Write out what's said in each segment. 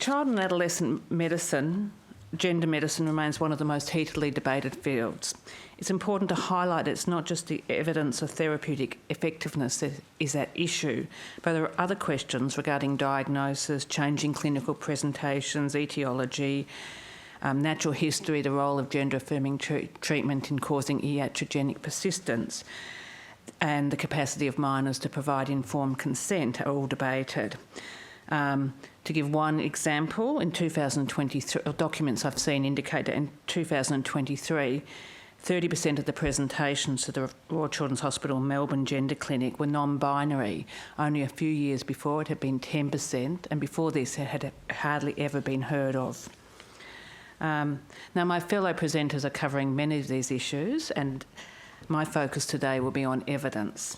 child and adolescent medicine, gender medicine remains one of the most heatedly debated fields. It's important to highlight it's not just the evidence of therapeutic effectiveness that is at issue, but there are other questions regarding diagnosis, changing clinical presentations, etiology, natural history, the role of gender-affirming treatment in causing iatrogenic persistence, and the capacity of minors to provide informed consent are all debated. To give one example, in 2023, documents I've seen indicate that in 2023, 30% of the presentations to the Royal Children's Hospital Melbourne Gender Clinic were non-binary. Only a few years before it had been 10%, and before this it had hardly ever been heard of. Now, my fellow presenters are covering many of these issues, and my focus today will be on evidence.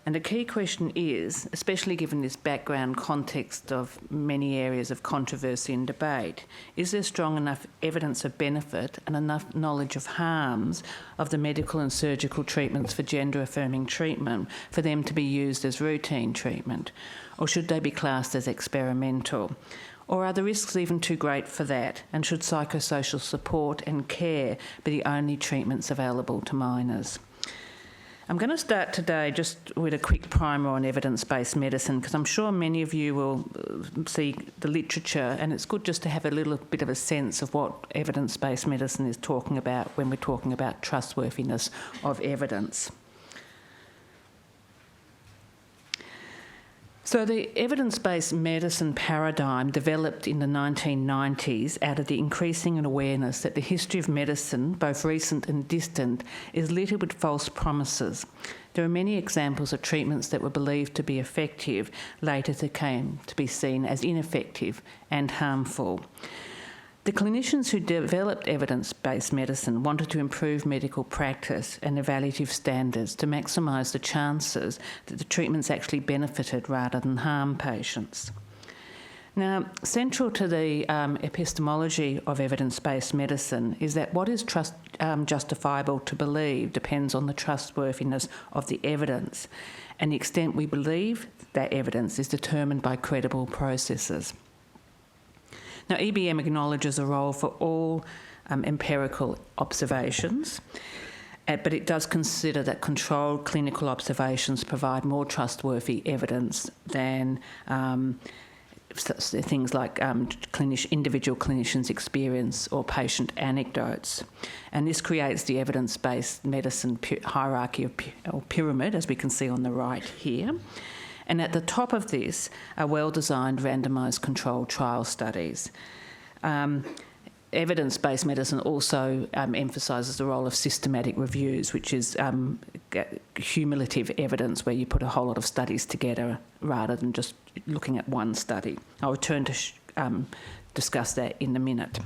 And the key question is, especially given this background context of many areas of controversy and debate, is there strong enough evidence of benefit and enough knowledge of harms of the medical and surgical treatments for gender-affirming treatment for them to be used as routine treatment? Or should they be classed as experimental? Or are the risks even too great for that? And should psychosocial support and care be the only treatments available to minors? I'm going to start today just with a quick primer on evidence-based medicine, because I'm sure many of you will see the literature, and it's good just to have a little bit of a sense of what evidence-based medicine is talking about when we're talking about trustworthiness of evidence. So the evidence-based medicine paradigm developed in the 1990s out of the increasing awareness that the history of medicine, both recent and distant, is littered with false promises. There are many examples of treatments that were believed to be effective later came to be seen as ineffective and harmful. The clinicians who developed evidence-based medicine wanted to improve medical practice and evaluative standards to maximise the chances that the treatments actually benefited rather than harmed patients. Now, central to the epistemology of evidence-based medicine is that what is justifiable to believe depends on the trustworthiness of the evidence, and the extent we believe that evidence is determined by credible processes. Now, EBM acknowledges a role for all empirical observations, but it does consider that controlled clinical observations provide more trustworthy evidence than things like individual clinicians' experience or patient anecdotes. And this creates the evidence-based medicine hierarchy or pyramid, as we can see on the right here. And at the top of this are well-designed randomised controlled trial studies. Evidence-based medicine also emphasises the role of systematic reviews, which is cumulative evidence where you put a whole lot of studies together rather than just looking at one study. I'll return to discuss that in a minute.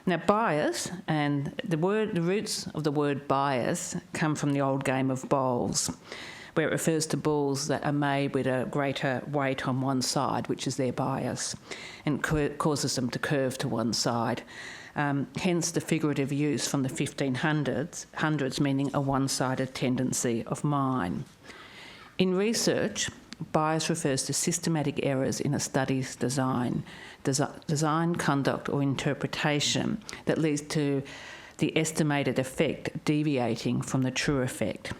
Now, bias, and the roots of the word bias come from the old game of bowls, where it refers to balls that are made with a greater weight on one side, which is their bias, and causes them to curve to one side. Hence the figurative use from the 1500s, meaning a one-sided tendency of mind. In research, bias refers to systematic errors in a study's design, conduct or interpretation that leads to the estimated effect deviating from the true effect.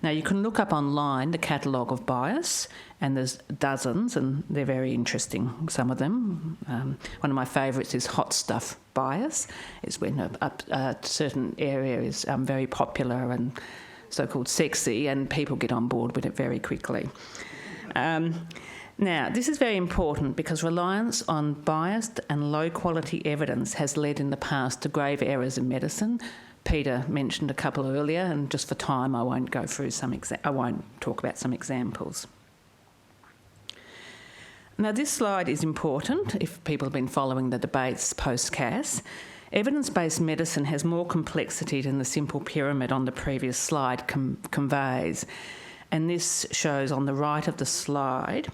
Now, you can look up online the catalogue of bias, and there's dozens, and they're very interesting, some of them. One of my favourites is hot stuff bias. It's when a certain area is very popular and so-called sexy, and people get on board with it very quickly. Now, this is very important because reliance on biased and low-quality evidence has led in the past to grave errors in medicine. Peter mentioned a couple earlier, and just for time, I won't go through I won't talk about some examples. Now, this slide is important if people have been following the debates post-CAS. Evidence-based medicine has more complexity than the simple pyramid on the previous slide conveys, and this shows on the right of the slide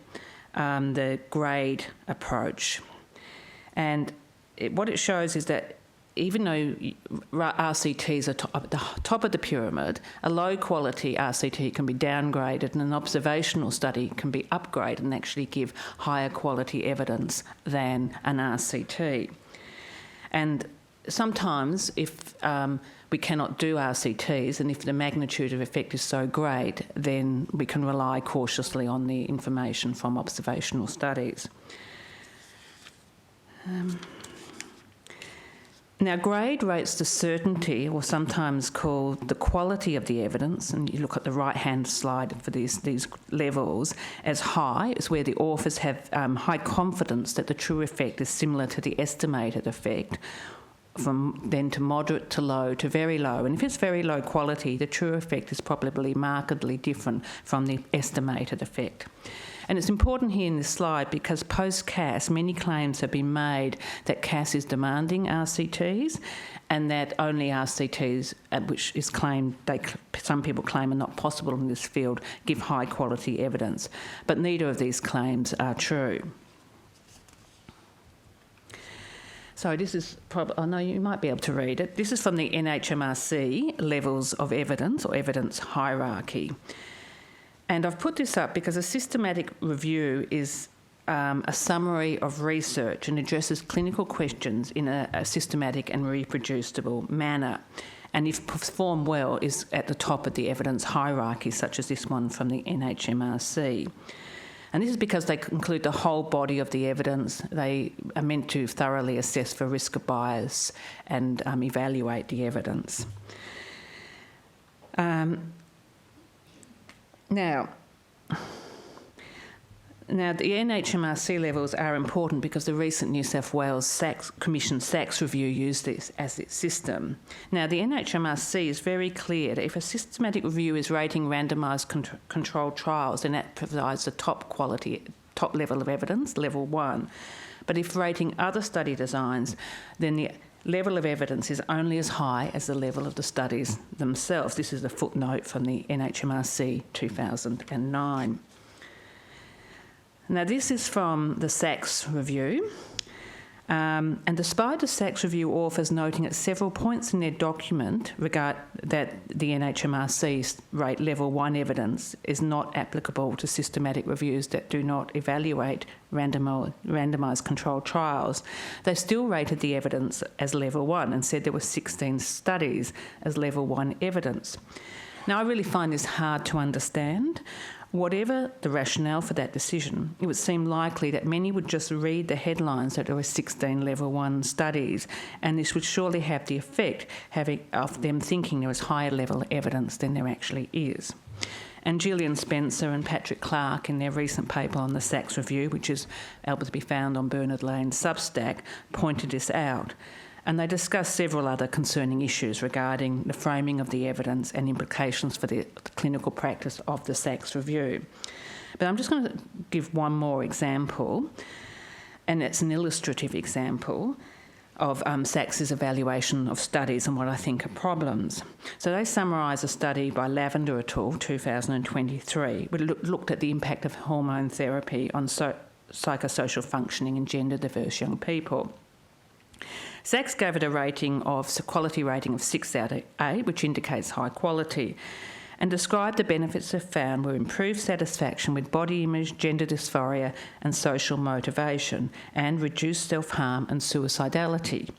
the grade approach. And what it shows is that even though RCTs are at the top of the pyramid, a low-quality RCT can be downgraded and an observational study can be upgraded and actually give higher quality evidence than an RCT. And sometimes if we cannot do RCTs, and if the magnitude of effect is so great, then we can rely cautiously on the information from observational studies. Now, grade rates the certainty, or sometimes called the quality of the evidence, and you look at the right-hand slide for these levels, as high. It's where the authors have high confidence that the true effect is similar to the estimated effect, from then to moderate to low to very low. And if it's very low quality, the true effect is probably markedly different from the estimated effect. And it's important here in this slide because post-CAS, many claims have been made that CAS is demanding RCTs and that only RCTs, which is claimed, some people claim are not possible in this field, give high quality evidence. But neither of these claims are true. So this is I know you might be able to read it. This is from the NHMRC levels of evidence or evidence hierarchy. And I've put this up because a systematic review is a summary of research and addresses clinical questions in a systematic and reproducible manner. And if performed well, is at the top of the evidence hierarchy, such as this one from the NHMRC. And this is because they include the whole body of the evidence. They are meant to thoroughly assess for risk of bias and evaluate the evidence. Now, the NHMRC levels are important because the recent New South Wales Commission SACS review used this as its system. Now, the NHMRC is very clear that if a systematic review is rating randomised controlled trials, then that provides the top level of evidence, level 1. But if rating other study designs, then the level of evidence is only as high as the level of the studies themselves. This is a footnote from the NHMRC 2009. Now, this is from the SACS review. And despite the SACS review authors noting at several points in their document that the NHMRC's rate level 1 evidence is not applicable to systematic reviews that do not evaluate randomised controlled trials, they still rated the evidence as level 1 and said there were 16 studies as level 1 evidence. Now, I really find this hard to understand. Whatever the rationale for that decision, it would seem likely that many would just read the headlines that there were 16 level 1 studies, and this would surely have the effect of them thinking there was higher level evidence than there actually is. And Gillian Spencer and Patrick Clark, in their recent paper on the SACS review, which is able to be found on Bernard Lane's Substack, pointed this out. And they discussed several other concerning issues regarding the framing of the evidence and implications for the clinical practice of the SACS review. But I'm just going to give one more example, and it's an illustrative example of SACS's evaluation of studies and what I think are problems. So they summarise a study by Lavender et al., 2023, which looked at the impact of hormone therapy on psychosocial functioning in gender-diverse young people. SACS gave it a quality rating of 6 out of 8, which indicates high quality, and described the benefits it found were improved satisfaction with body image, gender dysphoria and social motivation, and reduced self-harm and suicidality.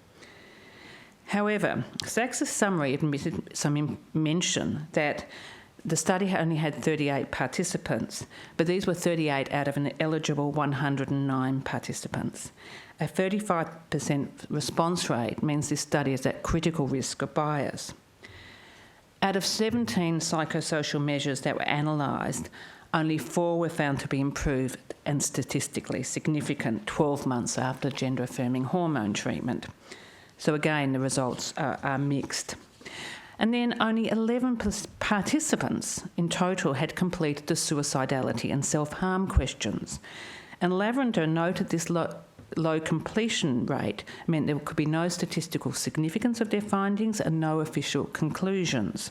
However, SACS's summary admitted some mention that the study only had 38 participants, but these were 38 out of an eligible 109 participants. A 35% response rate means this study is at critical risk of bias. Out of 17 psychosocial measures that were analysed, only 4 were found to be improved and statistically significant 12 months after gender-affirming hormone treatment. So again, the results are mixed. And then only 11 participants in total had completed the suicidality and self-harm questions. And Lavender noted this low completion rate meant there could be no statistical significance of their findings and no official conclusions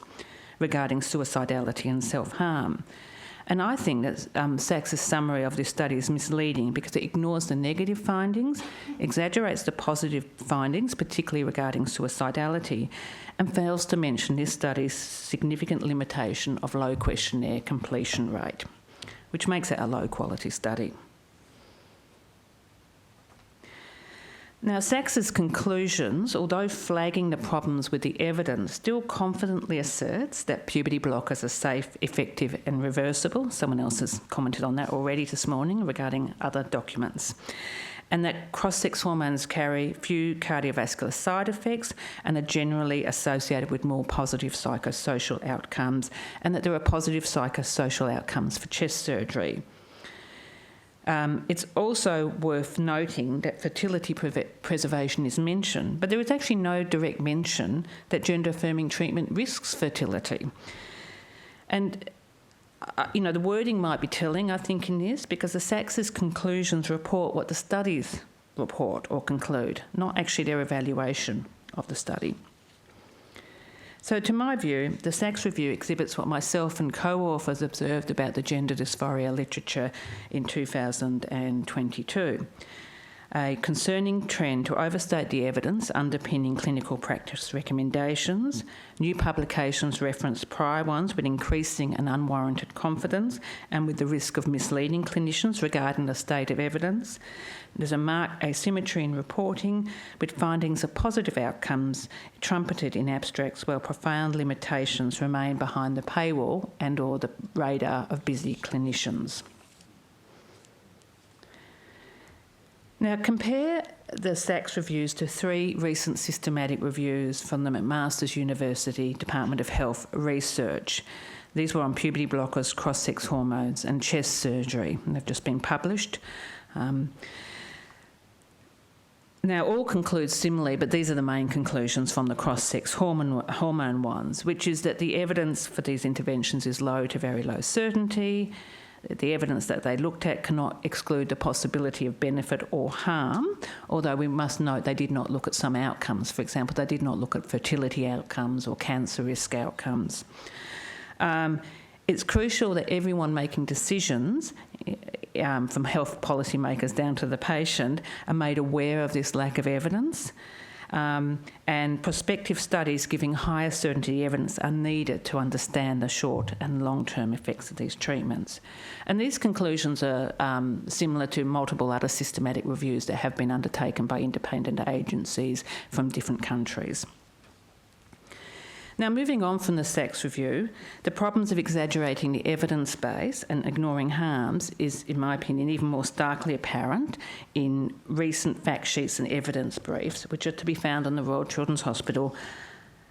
regarding suicidality and self-harm. And I think that Sachs's summary of this study is misleading because it ignores the negative findings, exaggerates the positive findings, particularly regarding suicidality, and fails to mention this study's significant limitation of low questionnaire completion rate, which makes it a low-quality study. Now, Sachs's conclusions, although flagging the problems with the evidence, still confidently asserts that puberty blockers are safe, effective and reversible. Someone else has commented on that already this morning regarding other documents. And that cross-sex hormones carry few cardiovascular side effects and are generally associated with more positive psychosocial outcomes, and that there are positive psychosocial outcomes for chest surgery. It's also worth noting that fertility preservation is mentioned, but there is actually no direct mention that gender-affirming treatment risks fertility. And, the wording might be telling, I think, in this, because the Sachs's conclusions report what the studies report or conclude, not actually their evaluation of the study. So to my view, the Sachs review exhibits what myself and co-authors observed about the gender dysphoria literature in 2022. A concerning trend to overstate the evidence underpinning clinical practice recommendations. New publications reference prior ones with increasing and unwarranted confidence and with the risk of misleading clinicians regarding the state of evidence. There's a marked asymmetry in reporting, with findings of positive outcomes trumpeted in abstracts while profound limitations remain behind the paywall and or the radar of busy clinicians. Now, compare the Sachs reviews to 3 recent systematic reviews from the McMaster's University Department of Health Research. These were on puberty blockers, cross-sex hormones and chest surgery, and they've just been published. Now, all conclude similarly, but these are the main conclusions from the cross-sex hormone ones, which is that the evidence for these interventions is low to very low certainty. The evidence that they looked at cannot exclude the possibility of benefit or harm, although we must note they did not look at some outcomes. For example, they did not look at fertility outcomes or cancer risk outcomes. It's crucial that everyone making decisions, from health policymakers down to the patient, are made aware of this lack of evidence. And prospective studies giving higher certainty evidence are needed to understand the short and long-term effects of these treatments. And these conclusions are similar to multiple other systematic reviews that have been undertaken by independent agencies from different countries. Now, moving on from the Sachs review, the problems of exaggerating the evidence base and ignoring harms is, in my opinion, even more starkly apparent in recent fact sheets and evidence briefs, which are to be found on the Royal Children's Hospital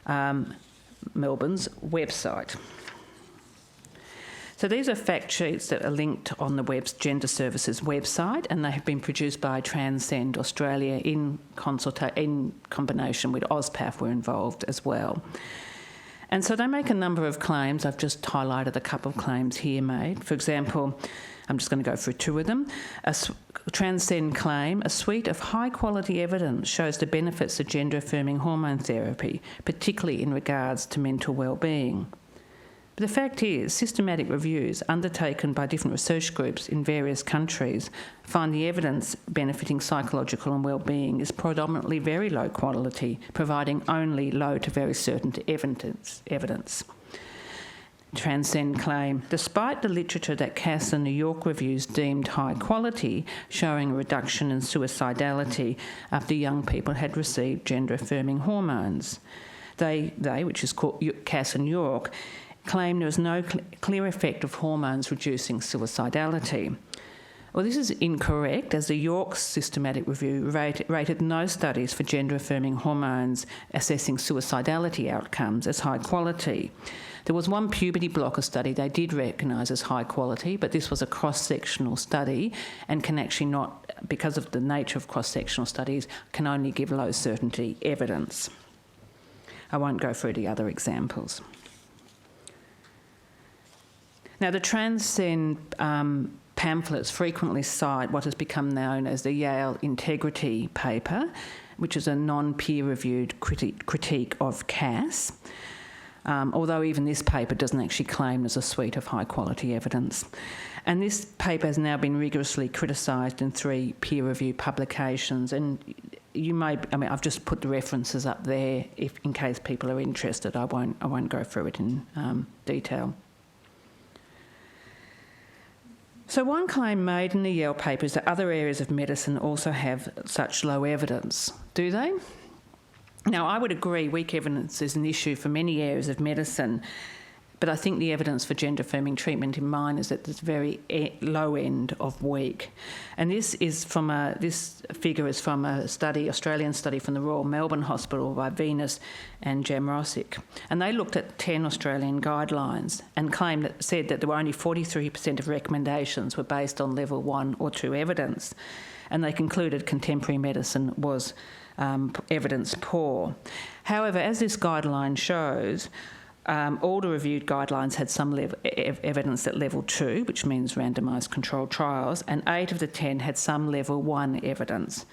Melbourne's website. So these are fact sheets that are linked on the Gender Services website, and they have been produced by Transcend Australia in combination with OzPAF were involved as well. And so they make a number of claims. I've just highlighted a couple of claims here made. For example, I'm just going to go through 2 of them. A Transcend claim, a suite of high-quality evidence shows the benefits of gender-affirming hormone therapy, particularly in regards to mental well-being. But the fact is, systematic reviews undertaken by different research groups in various countries find the evidence benefiting psychological and well-being is predominantly very low quality, providing only low to very certain evidence. Transcend claim, despite the literature that Cass and New York reviews deemed high quality, showing a reduction in suicidality after young people had received gender-affirming hormones. They, which is called Cass and York, claim there is no clear effect of hormones reducing suicidality. Well, this is incorrect, as the York systematic review rated no studies for gender-affirming hormones assessing suicidality outcomes as high quality. There was one puberty blocker study they did recognise as high quality, but this was a cross-sectional study and can actually not, because of the nature of cross-sectional studies, can only give low certainty evidence. I won't go through the other examples. Now, the Transcend pamphlets frequently cite what has become known as the Yale Integrity Paper, which is a non-peer-reviewed critique of Cass. although even this paper doesn't actually claim there's a suite of high-quality evidence. And this paper has now been rigorously criticised in 3 peer-reviewed publications, and I've just put the references up there in case people are interested. I won't go through it in detail. So one claim made in the Yale paper is that other areas of medicine also have such low evidence. Do they? Now, I would agree weak evidence is an issue for many areas of medicine, but I think the evidence for gender-affirming treatment in mine is at this very low end of weak. And this figure is from a Australian study from the Royal Melbourne Hospital by Venus and Jamrosik. And they looked at 10 Australian guidelines and said that there were only 43% of recommendations were based on level 1 or 2 evidence. And they concluded contemporary medicine was evidence poor. However, as this guideline shows, all the reviewed guidelines had some evidence at level 2, which means randomised controlled trials, and 8 of the 10 had some level 1 evidence.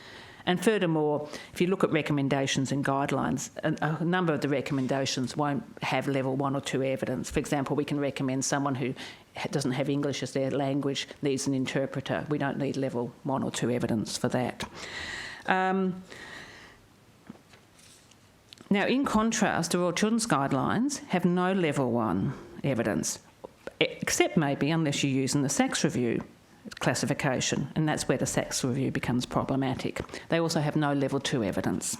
And furthermore, if you look at recommendations and guidelines, a number of the recommendations won't have level 1 or 2 evidence. For example, we can recommend someone who doesn't have English as their language needs an interpreter. We don't need level 1 or 2 evidence for that. Now, in contrast, the Royal Children's Guidelines have no level 1 evidence, except maybe unless you're using the Sachs Review classification, and that's where the Sachs Review becomes problematic. They also have no level 2 evidence.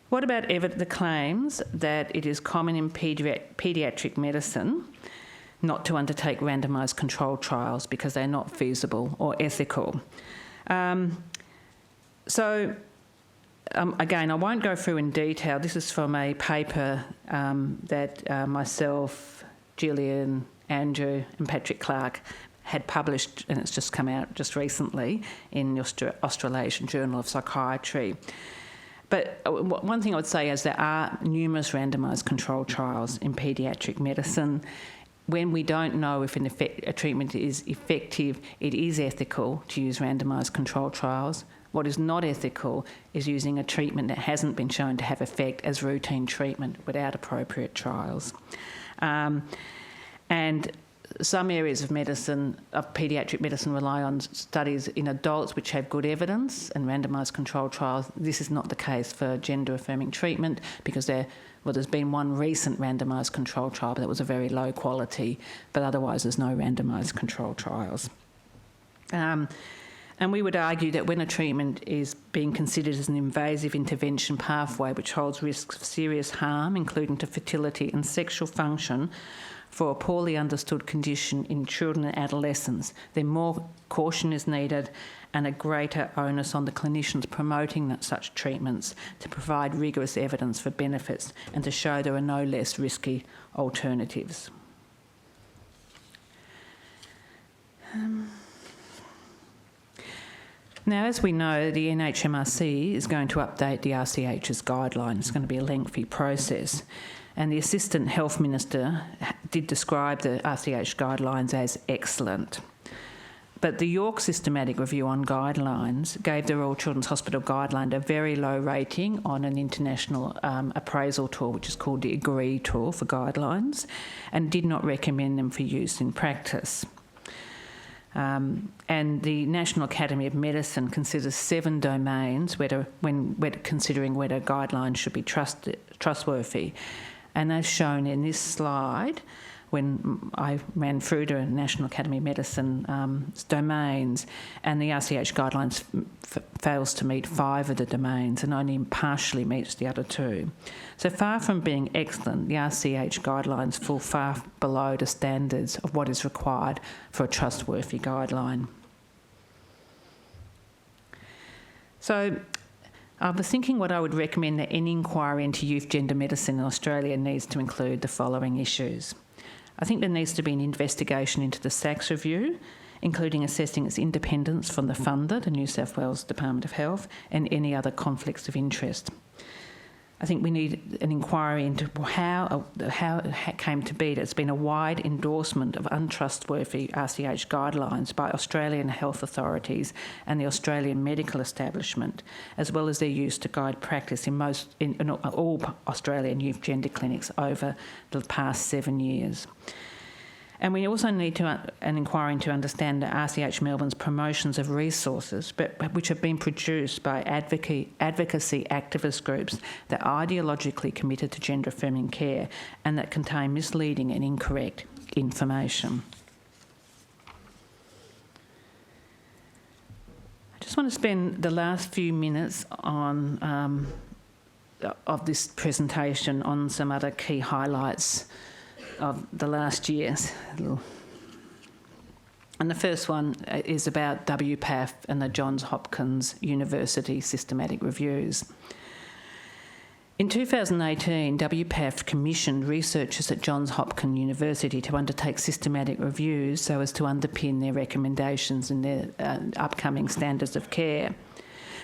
What about the claims that it is common in paediatric medicine not to undertake randomised controlled trials because they're not feasible or ethical? Again, I won't go through in detail. This is from a paper that myself, Gillian, Andrew and Patrick Clark had published, and it's just come out just recently in the Australasian Journal of Psychiatry. But one thing I would say is there are numerous randomised controlled trials in paediatric medicine. When we don't know if a treatment is effective, it is ethical to use randomised controlled trials. What is not ethical is using a treatment that hasn't been shown to have effect as routine treatment without appropriate trials. And some areas of medicine, of paediatric medicine, rely on studies in adults which have good evidence and randomised controlled trials. This is not the case for gender-affirming treatment because there's been one recent randomised controlled trial, but that was a very low quality, but otherwise there's no randomised controlled trials. And we would argue that when a treatment is being considered as an invasive intervention pathway which holds risks of serious harm, including to fertility and sexual function, for a poorly understood condition in children and adolescents, then more caution is needed and a greater onus on the clinicians promoting such treatments to provide rigorous evidence for benefits and to show there are no less risky alternatives. Now, as we know, the NHMRC is going to update the RCH's guidelines. It's going to be a lengthy process. And the Assistant Health Minister did describe the RCH guidelines as excellent. But the York Systematic Review on Guidelines gave the Royal Children's Hospital guideline a very low rating on an international appraisal tool, which is called the AGREE tool for guidelines, and did not recommend them for use in practice. And the National Academy of Medicine considers 7 domains when considering whether guidelines should be trustworthy. And as shown in this slide, when I ran through the National Academy of Medicine domains, and the RCH guidelines fails to meet 5 of the domains and only partially meets the other 2. So far from being excellent, the RCH guidelines fall far below the standards of what is required for a trustworthy guideline. So I was thinking what I would recommend that any inquiry into youth gender medicine in Australia needs to include the following issues. I think there needs to be an investigation into the Sachs Review, including assessing its independence from the funder, the New South Wales Department of Health, and any other conflicts of interest. I think we need an inquiry into how it came to be that it's been a wide endorsement of untrustworthy RCH guidelines by Australian health authorities and the Australian medical establishment, as well as their use to guide practice in all Australian youth gender clinics over the past 7 years. And we also need an inquiry to understand the RCH Melbourne's promotions of resources, which have been produced by advocacy activist groups that are ideologically committed to gender-affirming care and that contain misleading and incorrect information. I just want to spend the last few minutes on of this presentation on some other key highlights of the last year. And the first one is about WPAF and the Johns Hopkins University systematic reviews. In 2018, WPAF commissioned researchers at Johns Hopkins University to undertake systematic reviews so as to underpin their recommendations in their upcoming standards of care.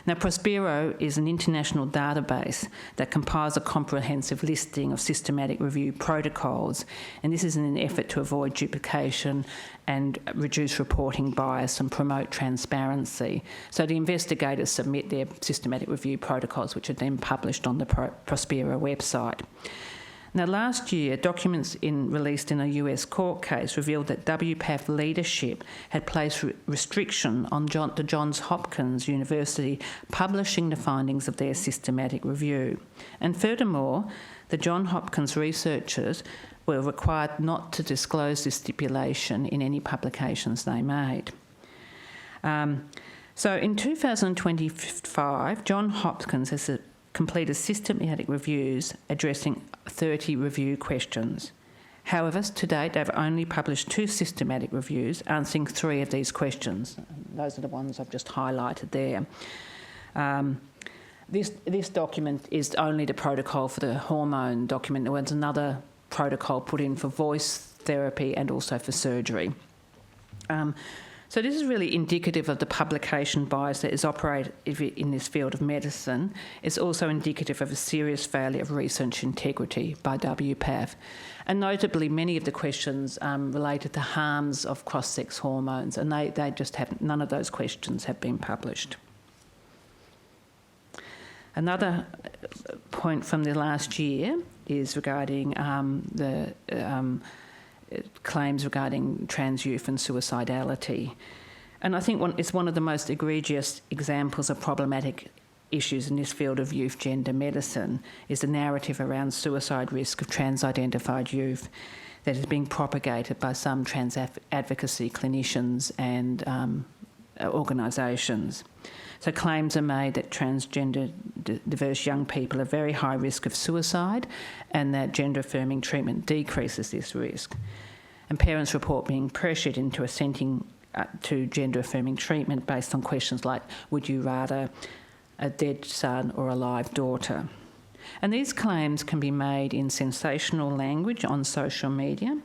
Now, Prospero is an international database that compiles a comprehensive listing of systematic review protocols, and this is in an effort to avoid duplication and reduce reporting bias and promote transparency. So the investigators submit their systematic review protocols, which are then published on the Prospero website. Now, last year, documents released in a US court case revealed that WPAF leadership had placed restriction on the Johns Hopkins University publishing the findings of their systematic review. And furthermore, the Johns Hopkins researchers were required not to disclose this stipulation in any publications they made. So in 2025, Johns Hopkins has completed systematic reviews addressing 30 review questions. However, to date, they've only published 2 systematic reviews answering 3 of these questions. Those are the ones I've just highlighted there. This document is only the protocol for the hormone document. There was another protocol put in for voice therapy and also for surgery. So this is really indicative of the publication bias that is operated in this field of medicine. It's also indicative of a serious failure of research integrity by WPAF. And notably, many of the questions related to harms of cross-sex hormones, and they just haven't, none of those questions have been published. Another point from the last year is regarding claims regarding trans youth and suicidality. And I think it's one of the most egregious examples of problematic issues in this field of youth gender medicine is the narrative around suicide risk of trans-identified youth that is being propagated by some trans advocacy clinicians and organisations. So claims are made that transgender diverse young people are very high risk of suicide and that gender-affirming treatment decreases this risk. And parents report being pressured into assenting to gender-affirming treatment based on questions like, would you rather a dead son or a live daughter? And these claims can be made in sensational language on social media.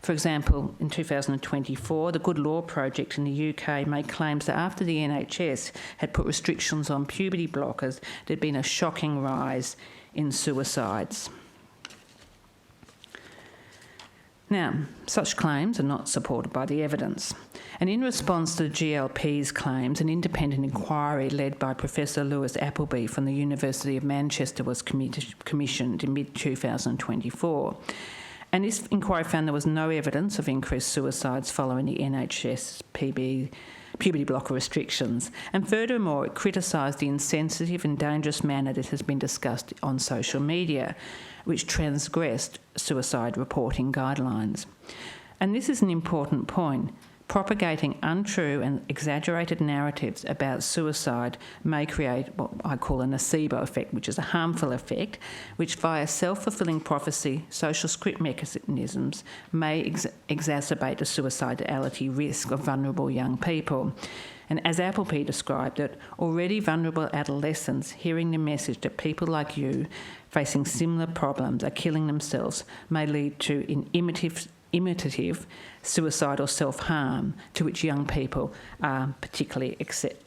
For example, in 2024, the Good Law Project in the UK made claims that after the NHS had put restrictions on puberty blockers, there'd been a shocking rise in suicides. Now, such claims are not supported by the evidence. And in response to the GLP's claims, an independent inquiry led by Professor Lewis Appleby from the University of Manchester was commissioned in mid-2024. And this inquiry found there was no evidence of increased suicides following the NHS puberty blocker restrictions. And furthermore, it criticised the insensitive and dangerous manner that has been discussed on social media, which transgressed suicide reporting guidelines. And this is an important point. Propagating untrue and exaggerated narratives about suicide may create what I call a nocebo effect, which is a harmful effect, which via self-fulfilling prophecy, social script mechanisms may exacerbate the suicidality risk of vulnerable young people. And as Appleby described it, already vulnerable adolescents hearing the message that people like you facing similar problems are killing themselves may lead to an imitative suicide or self-harm to which young people are particularly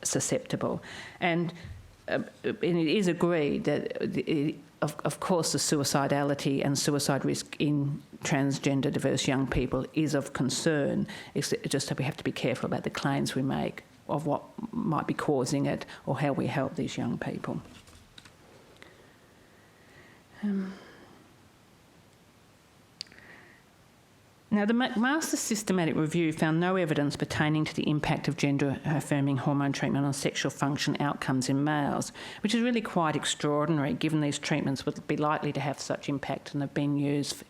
susceptible. And it is agreed that, of course, the suicidality and suicide risk in transgender diverse young people is of concern. It's just that we have to be careful about the claims we make of what might be causing it or how we help these young people. Now, the Master's systematic review found no evidence pertaining to the impact of gender-affirming hormone treatment on sexual function outcomes in males, which is really quite extraordinary, given these treatments would be likely to have such impact and have been used,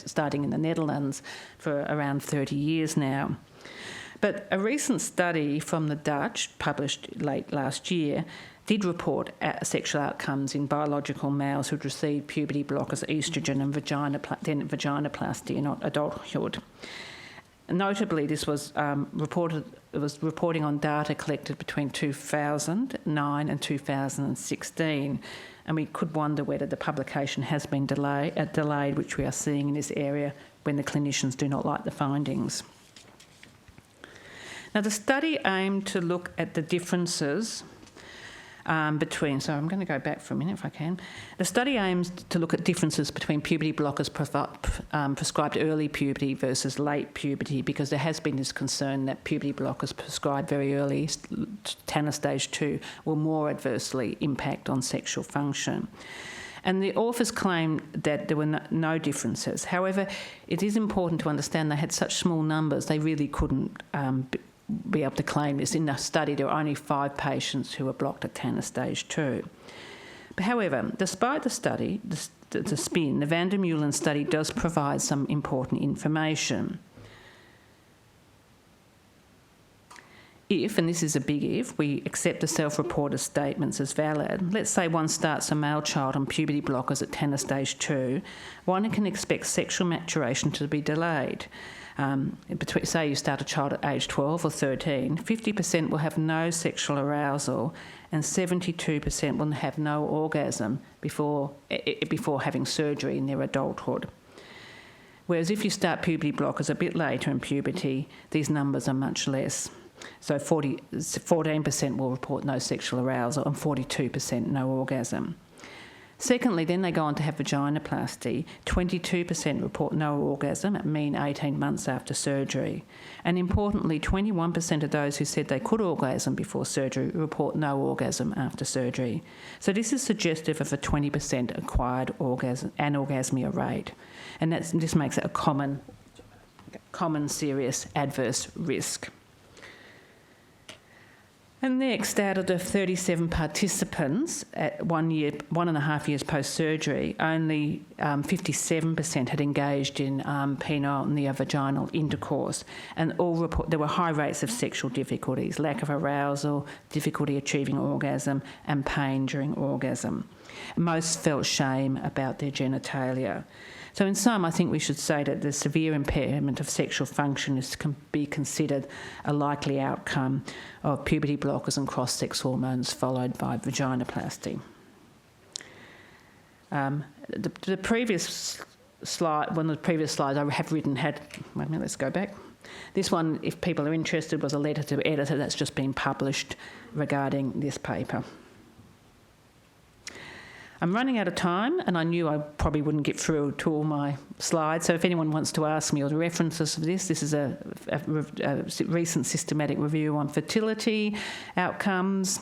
starting in the Netherlands, for around 30 years now. But a recent study from the Dutch, published late last year, did report sexual outcomes in biological males who'd received puberty blockers, oestrogen and vaginoplasty in adulthood. Notably, this was reporting on data collected between 2009 and 2016, and we could wonder whether the publication has been delayed, which we are seeing in this area when the clinicians do not like the findings. Now, the study aimed to look at the differences between... So I'm going to go back for a minute if I can. The study aims to look at differences between puberty blockers prescribed early puberty versus late puberty, because there has been this concern that puberty blockers prescribed very early, Tanner stage 2, will more adversely impact on sexual function. And the authors claimed that there were no differences. However, it is important to understand they had such small numbers, they really couldn't be able to claim this. In the study, there were only 5 patients who were blocked at Tanner stage 2. But however, despite the study, the spin, the Van der Meulen study does provide some important information. If, and this is a big if, we accept the self-reported statements as valid, let's say one starts a male child on puberty blockers at Tanner stage 2, one can expect sexual maturation to be delayed. Say you start a child at age 12 or 13, 50% will have no sexual arousal and 72% will have no orgasm before having surgery in their adulthood. Whereas if you start puberty blockers a bit later in puberty, these numbers are much less. So 14% will report no sexual arousal and 42% no orgasm. Secondly, then they go on to have vaginoplasty. 22% report no orgasm at mean 18 months after surgery. And importantly, 21% of those who said they could orgasm before surgery report no orgasm after surgery. So this is suggestive of a 20% acquired anorgasmia rate. And this makes it a common serious adverse risk. And next, out of the 37 participants at 1.5 years post-surgery, only 57% had engaged in penile neovaginal intercourse, and there were high rates of sexual difficulties, lack of arousal, difficulty achieving orgasm, and pain during orgasm. Most felt shame about their genitalia. So in sum, I think we should say that the severe impairment of sexual function is to be considered a likely outcome of puberty blockers and cross-sex hormones followed by vaginoplasty. The previous slide, one of the previous slides I have written wait a minute, let's go back. This one, if people are interested, was a letter to the editor that's just been published regarding this paper. I'm running out of time, and I knew I probably wouldn't get through to all my slides, so if anyone wants to ask me or the references of this is a recent systematic review on fertility outcomes.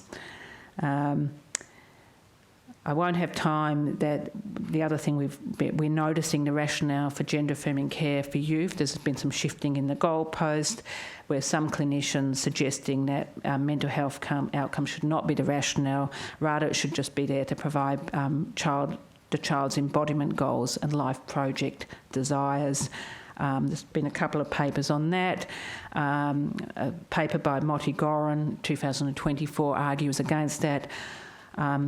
I won't have time. The other thing we're noticing the rationale for gender-affirming care for youth. There's been some shifting in the goalpost, where some clinicians suggesting that mental health outcomes should not be the rationale. Rather, it should just be there to provide the child's embodiment goals and life project desires. There's been a couple of papers on that. A paper by Moti Goran, 2024, argues against that.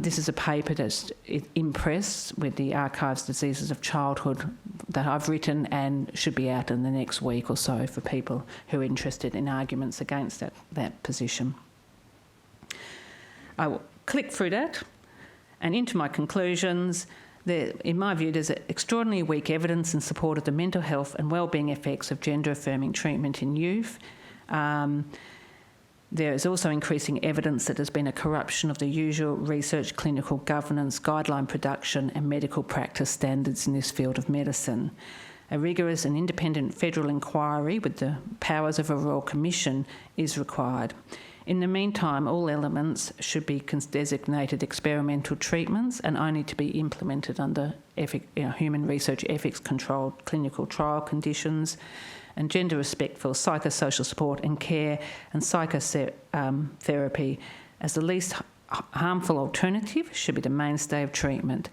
This is a paper that's in press with the Archives Diseases of Childhood that I've written and should be out in the next week or so for people who are interested in arguments against that position. I will click through that and into my conclusions. In my view, there's extraordinarily weak evidence in support of the mental health and wellbeing effects of gender-affirming treatment in youth. There is also increasing evidence that there's been a corruption of the usual research, clinical governance, guideline production and medical practice standards in this field of medicine. A rigorous and independent federal inquiry with the powers of a Royal Commission is required. In the meantime, all elements should be designated experimental treatments and only to be implemented under human research ethics controlled clinical trial conditions, and gender respectful psychosocial support and care and psychotherapy as the least harmful alternative should be the mainstay of treatment.